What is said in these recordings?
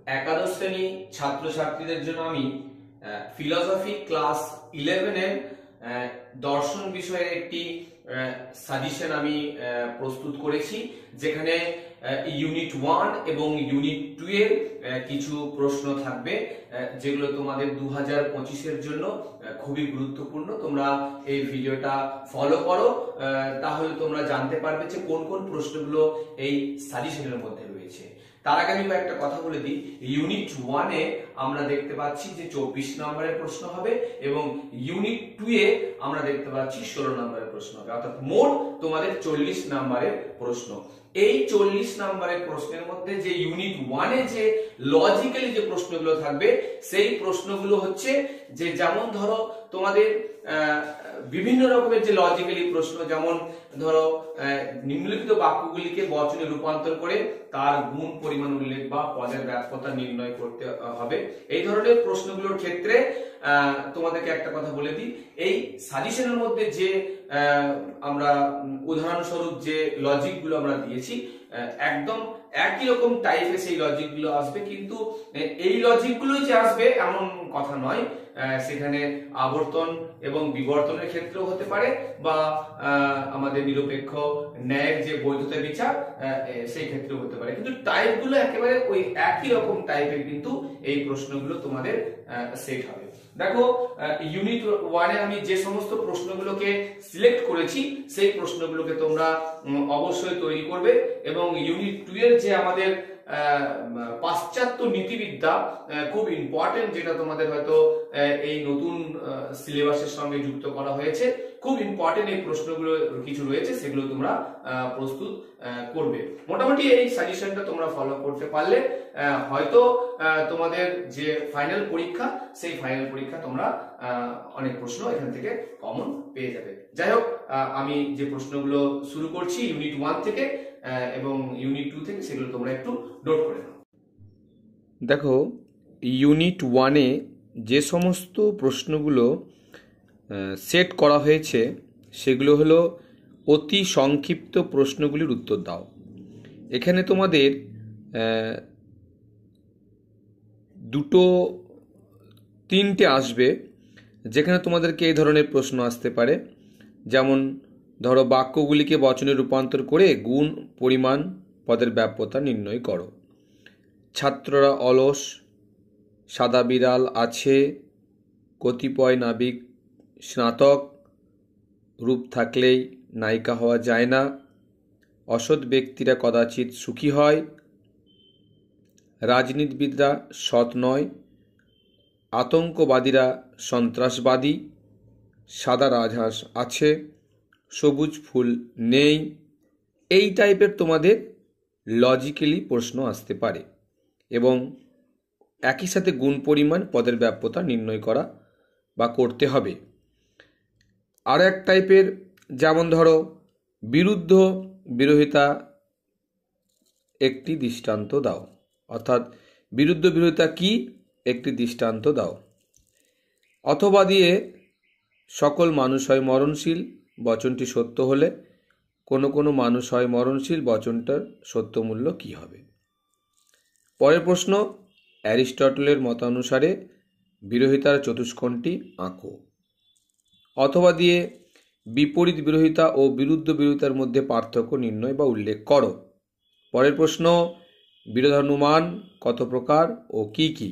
একাদশ শ্রেণী ছাত্রছাত্রীদের জন্য আমি ফিলোসফি ক্লাস 11 এর দর্শন বিষয়ের একটি সাজেশন আমি প্রস্তুত করেছি, যেখানে ইউনিট 1 এবং ইউনিট 2 এর কিছু প্রশ্ন থাকবে, যেগুলো তোমাদের 2025 এর জন্য খুবই গুরুত্বপূর্ণ। তোমরা এই ভিডিওটা ফলো করো, তাহলে তোমরা জানতে পারবে যে কোন কোন প্রশ্নগুলো এই সাজেশনের মধ্যে রয়েছে। তার আগে আমি কয়েকটা কথা বলে দিই। ইউনিট 1 এ আমরা দেখতে পাচ্ছি যে 24 নম্বরের প্রশ্ন হবে এবং ইউনিট 2 এ আমরা দেখতে পাচ্ছি 16 নম্বরের প্রশ্ন হবে, অর্থাৎ মোট তোমাদের 40 নম্বরের প্রশ্ন। এই 40 নম্বরের প্রশ্নের মধ্যে যে ইউনিট 1 এ যে লজিক্যালি যে প্রশ্নগুলো থাকবে, সেই প্রশ্নগুলো হচ্ছে যে, যেমন ধরো তোমাদের বিভিন্ন রকমের যে লজিক্যালি প্রশ্ন, যেমন ধরো নিম্নলিখিত বাক্যগুলিকে বচনে রূপান্তর করে তার গুণ, পরিমাণ উল্লেখ বা পদের ব্যাপ্যতা নির্ণয় করতে হবে। এই ধরনের প্রশ্নগুলোর ক্ষেত্রে তোমাদেরকে একটা কথা বলে দিই, এই সাজেশনের মধ্যে যে আমরা উদাহরণস্বরূপ যে লজিকগুলো আমরা দিয়েছি, একদম একই রকম টাইপের সেই লজিকগুলো আসবে, কিন্তু এই লজিকগুলোই যে আসবে এমন কথা নয়। সেখানে আবর্তন এবং বিবর্তনের ক্ষেত্রেও হতে পারে, বা আমাদের নিরপেক্ষ ন্যায়ের যে বৈধতা বিচার সেই ক্ষেত্রেও হতে পারে, কিন্তু টাইপগুলো একেবারে ওই একই রকম টাইপের কিন্তু এই প্রশ্নগুলো তোমাদের সেট হবে। দেখো, ইউনিট 1 এ আমি যে সমস্ত প্রশ্নগুলোকে সিলেক্ট করেছি, সেই প্রশ্নগুলোকে তোমরা অবশ্যই তৈরি করবে, এবং ইউনিট 2 এর যে আমাদের পাশ্চাত্য নীতিবিদ্যা খুব ইম্পর্টেন্ট, যেটা তোমাদের হয়তো এই নতুন সিলেবাসের সঙ্গে যুক্ত করা হয়েছে, খুব ইম্পর্টেন্ট এই প্রশ্নগুলো কিছু রয়েছে, সেগুলো তোমরা প্রস্তুত করবে। মোটামুটি এই সাজেশনটা তোমরা ফলো করতে পারলে হয়তো তোমাদের যে ফাইনাল পরীক্ষা, সেই ফাইনাল পরীক্ষা তোমরা অনেক প্রশ্ন এখান থেকে কমন পেয়ে যাবে। যাই হোক, আমি যে প্রশ্নগুলো শুরু করছি ইউনিট 1 থেকে এবং ইউনিট 2 থেকে, সেগুলো তোমরা একটু নোট করে নাও। দেখো, ইউনিট 1 এ যে সমস্ত প্রশ্নগুলো সেট করা হয়েছে, সেগুলো হলো অতি সংক্ষিপ্ত প্রশ্নগুলির উত্তর দাও। এখানে তোমাদের তিনটে আসবে, যেখানে তোমাদেরকে এই ধরনের প্রশ্ন আসতে পারে, যেমন ধরো বাক্যগুলিকে বচনে রূপান্তর করে গুণ, পরিমাণ, পদের ব্যাপ্যতা নির্ণয় করো। ছাত্ররা অলস, সাদা বিড়াল আছে, কতিপয় নাবিক স্নাতক, রূপ থাকলেই নায়িকা হওয়া যায় না, অসৎ ব্যক্তিরা কদাচিৎ সুখী হয়, রাজনীতিবিদরা সৎ নয়, আতঙ্কবাদীরা সন্ত্রাসবাদী, সাদা রাজহাঁস আছে, সবুজ ফুল নেই। এই টাইপের তোমাদের লজিক্যালি প্রশ্ন আসতে পারে, এবং একই সাথে গুণ, পরিমাণ, পদের ব্যাপ্যতা নির্ণয় করা বা করতে হবে। আর এক টাইপের, যেমন ধরো বিরুদ্ধ বিরোধিতা একটি দৃষ্টান্ত দাও, অর্থাৎ বিরুদ্ধ বিরোধিতা কি, একটি দৃষ্টান্ত দাও। অথবা দিয়ে সকল মানুষ হয় মরণশীল, বচনটি সত্য হলে কোনো কোনো মানুষ হয় মরণশীল, বচনটার সত্য মূল্য কি হবে। পরের প্রশ্ন, অ্যারিস্টটলের মতানুসারে বিরোধিতার চতুষ্কোণটি আঁকো। অথবা দিয়ে বিপরীত বিরোধিতা ও বিরুদ্ধ বিরোধিতার মধ্যে পার্থক্য নির্ণয় বা উল্লেখ করো। পরের প্রশ্ন, বিরোধানুমান কত প্রকার ও কি কি।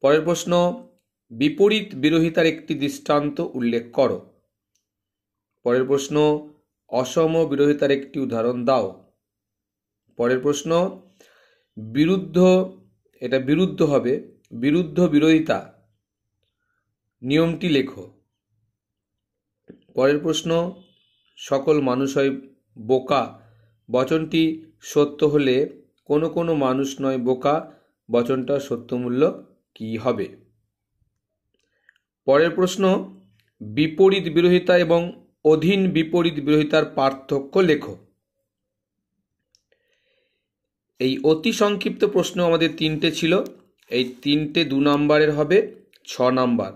পরের প্রশ্ন, বিপরীত বিরোধিতার একটি দৃষ্টান্ত উল্লেখ করো। পরের প্রশ্ন, অসম বিরোধিতার একটি উদাহরণ দাও। পরের প্রশ্ন, বিরুদ্ধ হবে, বিরুদ্ধ বিরোধিতা নিয়মটি লেখো। পরের প্রশ্ন, সকল মানুষ হয় বোকা, বচনটি সত্য হলে কোনো কোনো মানুষ নয় বোকা, বচনটার সত্যমূল্য কি হবে। পরের প্রশ্ন, বিপরীত বিরোধিতা এবং অধীন বিপরীত বিরোধিতার পার্থক্য লেখো। এই অতি সংক্ষিপ্ত প্রশ্ন আমাদের 3টে ছিল, এই 3টে 2 নম্বরের হবে, 6 নম্বর।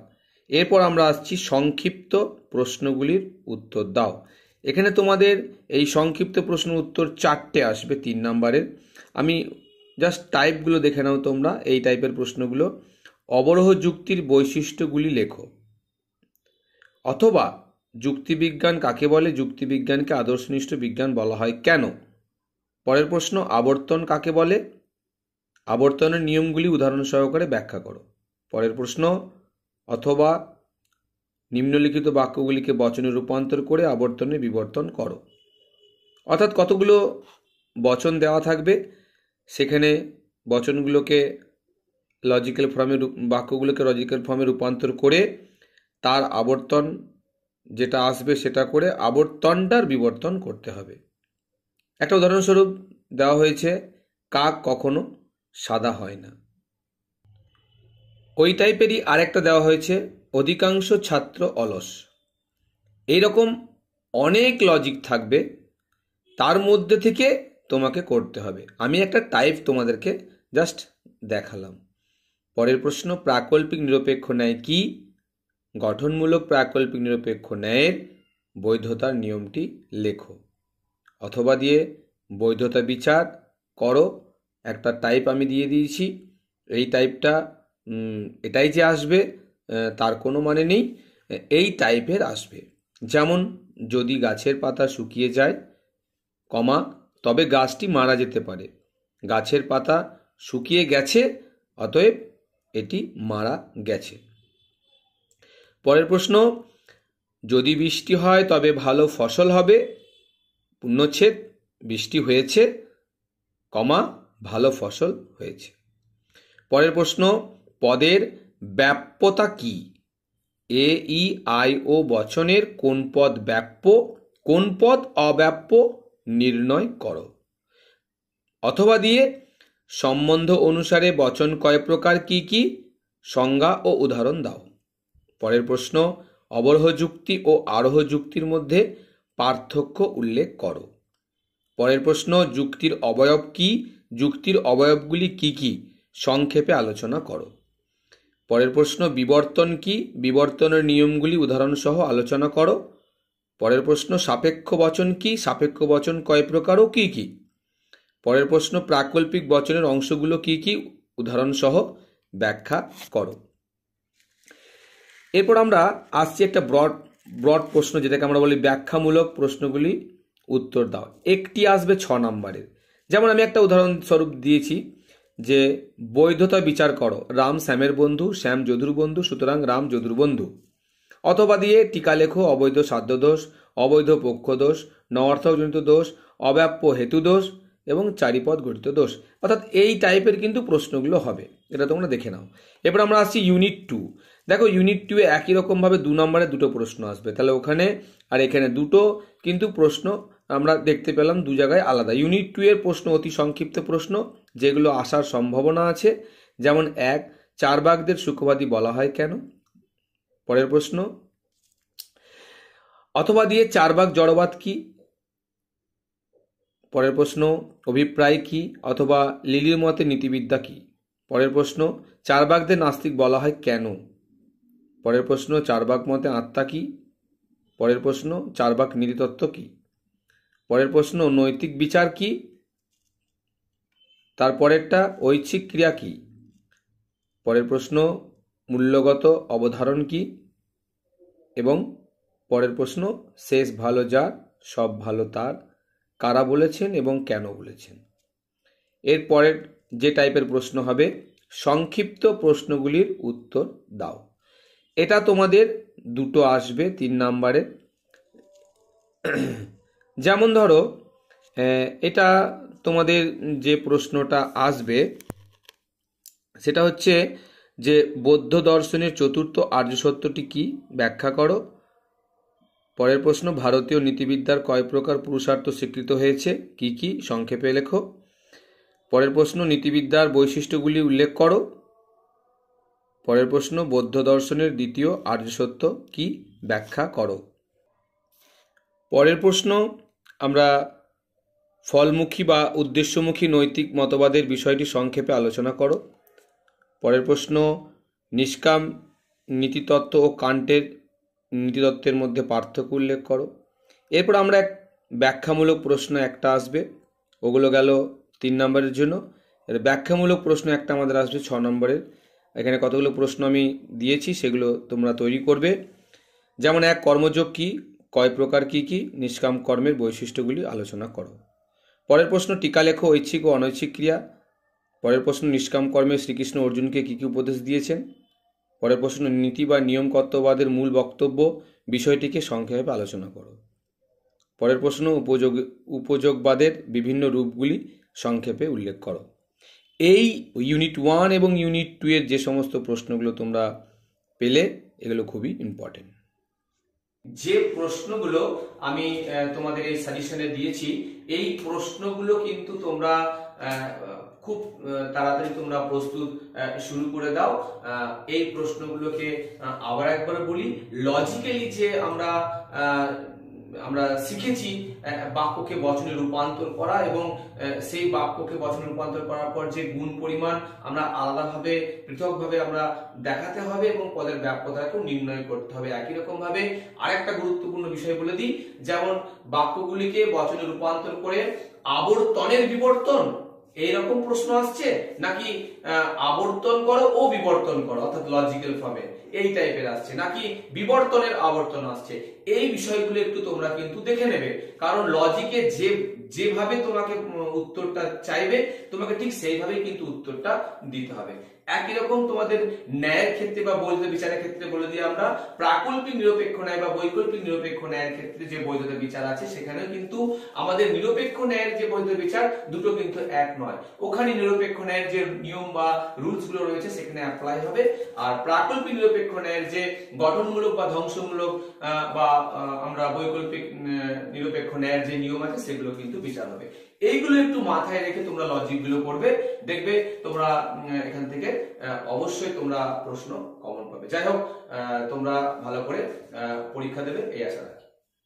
এরপর আমরা আসছি সংক্ষিপ্ত প্রশ্নগুলির উত্তর দাও। এখানে তোমাদের এই সংক্ষিপ্ত প্রশ্নের উত্তর 4টে আসবে 3 নম্বরের। আমি জাস্ট টাইপগুলো দেখে নাও তোমরা, এই টাইপের প্রশ্নগুলো। অবরোহ যুক্তির বৈশিষ্ট্যগুলি লেখো, অথবা যুক্তিবিজ্ঞান কাকে বলে, যুক্তিবিজ্ঞানকে আদর্শনিষ্ঠ বিজ্ঞান বলা হয় কেন। পরের প্রশ্ন, আবর্তন কাকে বলে, আবর্তনের নিয়মগুলি উদাহরণ সহকারে ব্যাখ্যা করো। পরের প্রশ্ন, অথবা নিম্নলিখিত বাক্যগুলিকে বচনে রূপান্তর করে আবর্তনে বিবর্তন করো। অর্থাৎ কতগুলো বচন দেওয়া থাকবে, সেখানে বচনগুলোকে লজিক্যাল ফর্মে, বাক্যগুলোকে লজিক্যাল ফর্মে রূপান্তর করে তার আবর্তন যেটা আসবে সেটা করে আবর্তনটার বিবর্তন করতে হবে। একটা উদাহরণস্বরূপ দেওয়া হয়েছে, কাক কখনো সাদা হয় না। ওই টাইপেরই আরেকটা দেওয়া হয়েছে, অধিকাংশ ছাত্র অলস। এইরকম অনেক লজিক থাকবে, তার মধ্যে থেকে তোমাকে করতে হবে। আমি একটা টাইপ তোমাদেরকে জাস্ট দেখালাম। পরের প্রশ্ন, প্রাকল্পিক নিরপেক্ষ ন্যায় কি, গঠনমূলক প্রাকল্পিক নিরপেক্ষ ন্যায়ের বৈধতার নিয়মটি লেখো। অথবা দিয়ে বৈধতা বিচার করো। একটা টাইপ আমি দিয়ে দিয়েছি, এই টাইপটা এটাই যে আসবে তার কোনো মানে নেই, এই টাইপের আসবে। যেমন, যদি গাছের পাতা শুকিয়ে যায়, কমা, তবে গাছটি মারা যেতে পারে। গাছের পাতা শুকিয়ে গেছে, অতএব এটি মারা গেছে। পরের প্রশ্ন, যদি বৃষ্টি হয় তবে ভালো ফসল হবে, পূর্ণচ্ছেদ বৃষ্টি হয়েছে, কমা, ভালো ফসল হয়েছে। পরের প্রশ্ন, পদের ব্যাপ্যতা কি, এ ই আই ও বচনের কোন পদ ব্যাপ্য, কোন পদ অব্যাপ্য নির্ণয় করো। অথবা দিয়ে সম্বন্ধ অনুসারে বচন কয় প্রকার, কি কি, সংজ্ঞা ও উদাহরণ দাও। পরের প্রশ্ন, অবরোহ যুক্তি ও আরোহ যুক্তির মধ্যে পার্থক্য উল্লেখ করো। পরের প্রশ্ন, যুক্তির অবয়ব কি, যুক্তির অবয়বগুলি কি কি, সংক্ষেপে আলোচনা করো। পরের প্রশ্ন, বিবর্তন কি, বিবর্তনের নিয়মগুলি উদাহরণ সহ আলোচনা করো। পরের প্রশ্ন, সাপেক্ষ বচন কি, সাপেক্ষ বচন কয় প্রকার ও কি কি। পরের প্রশ্ন, প্রাকল্পিক বচনের অংশগুলো কি কি, উদাহরণ সহ ব্যাখ্যা করো। এরপর আমরা আসছি একটা ব্রড প্রশ্ন, যেটাকে আমরা বলি ব্যাখ্যামূলক প্রশ্নগুলি উত্তর দাও। একটি আসবে 6 নম্বরের। যেমন আমি একটা উদাহরণস্বরূপ দিয়েছি যে বৈধতা বিচার করো, রাম শ্যামের বন্ধু, শ্যাম যদুর বন্ধু, সুতরাং রাম যদুর বন্ধু। অথবা দিয়ে টিকা লেখো, অবৈধ সাধ্য দোষ, অবৈধ পক্ষ দোষ, নঅর্থকজনিত দোষ, অব্যাপ্য হেতু দোষ এবং চারিপদ গঠিত দোষ। অর্থাৎ এই টাইপের কিন্তু প্রশ্নগুলো হবে, এটা তোমরা দেখে নাও। এরপর আমরা আসছি ইউনিট 2। দেখো, ইউনিট 2 এ একই রকমভাবে 2 নম্বরে দুটো প্রশ্ন আসবে, তাহলে ওখানে আর এখানে দুটো কিন্তু প্রশ্ন আমরা দেখতে পেলাম, দু জায়গায় আলাদা। ইউনিট 2 এর প্রশ্ন অতি সংক্ষিপ্ত প্রশ্ন, যেগুলো আসার সম্ভাবনা আছে। যেমন 1, চারবাকদের সুখবাদী বলা হয় কেন। পরের প্রশ্ন, অথবা দিয়ে চারবাক জড়বাদ কি। পরের প্রশ্ন, অভিপ্রায় কি, অথবা লিলির মতে নীতিবিদ্যা কি। পরের প্রশ্ন, চারবাকদের নাস্তিক বলা হয় কেন। পরের প্রশ্ন, চারবাক মতে আত্মা কি। পরের প্রশ্ন, চারবাক নীতিতত্ত্ব কি। পরের প্রশ্ন, নৈতিক বিচার কি। তারপরেরটা, ঐচ্ছিক ক্রিয়া কি। পরের প্রশ্ন, মূল্যগত অবধারণ কি। এবং পরের প্রশ্ন, শেষ ভালো যার, সব ভালো তার, কারা বলেছেন এবং কেন বলেছেন। এর পরের যে টাইপের প্রশ্ন হবে, সংক্ষিপ্ত প্রশ্নগুলির উত্তর দাও। এটা তোমাদের দুটো আসবে 3 নম্বরে। যেমন ধরো, এটা তোমাদের যে প্রশ্নটা আসবে সেটা হচ্ছে যে বৌদ্ধ দর্শনের চতুর্থ আর্য সত্যটি কি, ব্যাখ্যা করো। পরের প্রশ্ন, ভারতীয় নীতিবিদ্যার কয় প্রকার পুরুষার্থ স্বীকৃত হয়েছে, কি কি, সংক্ষেপে লেখো। পরের প্রশ্ন, নীতিবিদ্যার বৈশিষ্ট্যগুলি উল্লেখ করো। পরের প্রশ্ন, বৌদ্ধ দর্শনের দ্বিতীয় আর্য সত্য কি, ব্যাখ্যা করো। পরের প্রশ্ন, আমরা ফলমুখী বা উদ্দেশ্যমুখী নৈতিক মতবাদের বিষয়টি সংক্ষেপে আলোচনা করো। পরের প্রশ্ন, নিষ্কাম নীতিতত্ত্ব ও কান্টের নীতিতত্ত্বের মধ্যে পার্থক্য উল্লেখ করো। এরপর আমরা এক ব্যাখ্যামূলক প্রশ্ন একটা আসবে, ওগুলো গেল 3 নম্বরের জন্য। এর ব্যাখ্যামূলক প্রশ্ন একটা আমাদের আসবে 6 নম্বরের। এখানে কতগুলো প্রশ্ন আমি দিয়েছি, সেগুলো তোমরা তৈরি করবে। যেমন 1, কর্মযোগ কি, কয় প্রকার কি কি, নিষ্কাম কর্মের বৈশিষ্ট্যগুলি আলোচনা করো। পরের প্রশ্ন, টিকা লেখো ঐচ্ছিক ও অনৈচ্ছিক ক্রিয়া। পরের প্রশ্ন, নিষ্কাম কর্মে শ্রীকৃষ্ণ অর্জুনকে কি কি উপদেশ দিয়েছেন। পরের প্রশ্ন, নীতি বা নিয়ম কর্তব্যবাদের মূল বক্তব্য বিষয়টিকে সংক্ষেপে আলোচনা করো। পরের প্রশ্ন, উপযোগবাদের বিভিন্ন রূপগুলি সংক্ষেপে উল্লেখ করো। এই ইউনিট 1 এবং ইউনিট 2 এর যে সমস্ত প্রশ্নগুলো তোমরা পেলে, এগুলো খুবই ইম্পর্টেন্ট। যে প্রশ্নগুলো আমি তোমাদের এই সাজেশনে দিয়েছি, এই প্রশ্নগুলো কিন্তু তোমরা খুব তাড়াতাড়ি তোমরা প্রস্তুত শুরু করে দাও। এই প্রশ্নগুলোকে আবার একবার বলি, লজিক্যালি যে আমরা শিখেছি বাক্যকে বচনে রূপান্তর করা, এবং সেই বাক্যকে বচনে রূপান্তর করার পর যে গুণ পরিমাণ আমরা আলাদাভাবে পৃথকভাবে আমরা দেখাতে হবে, এবং পদের ব্যাপ্যতাকেও নির্ণয় করতে হবে। একই রকম ভাবে আরেকটা গুরুত্বপূর্ণ বিষয় বলে দিই, যেমন বাক্যগুলিকে বচনে রূপান্তর করে আবর্তনের বিবর্তন, এইরকম প্রশ্ন আসছে, নাকি আবর্তন করো ও বিবর্তন করো অর্থাৎ লজিক্যাল ফর্মে এই টাইপের আসছে, নাকি বিবর্তনের আবর্তন আসছে, এই বিষয়গুলো একটু তোমরা কিন্তু দেখে নেবে। কারণ লজিকে যেভাবে তোমাকে উত্তরটা চাইবে, তোমাকে ঠিক সেইভাবেই কিন্তু উত্তরটা দিতে হবে। একই রকম তোমাদের ন্যায়ের ক্ষেত্রে বা বৈধ বিচারের ক্ষেত্রে বলে দিই আমরা, প্রাকল্পিক নিরপেক্ষ ন্যায় বা বৈকল্পিক নিরপেক্ষ ন্যায়ের ক্ষেত্রে যে বৈধতা বিচার আছে, সেখানেও কিন্তু আমাদের নিরপেক্ষ ন্যায়ের যে বৈধ বিচার দুটো কিন্তু এক নয়। ওখানে নিরপেক্ষ ন্যায়ের যে নিয়ম বা রুলস গুলো রয়েছে সেখানে অ্যাপ্লাই হবে, আর প্রাকল্পিক নিরপেক্ষ ন্যায়ের যে গঠনমূলক বা ধ্বংসমূলক বা আমরা বৈকল্পিক নিরপেক্ষ ন্যায়ের যে নিয়ম আছে, সেগুলো কিন্তু বিচার হবে। এইগুলো একটু মাথায় রেখে তোমরা লজিক গুলো করবে, দেখবে তোমরা এখান থেকে অবশ্যই তোমরা প্রশ্ন কমন পাবে। যাই হোক, তোমরা ভালো করে পরীক্ষা দেবে এই আশা রাখি।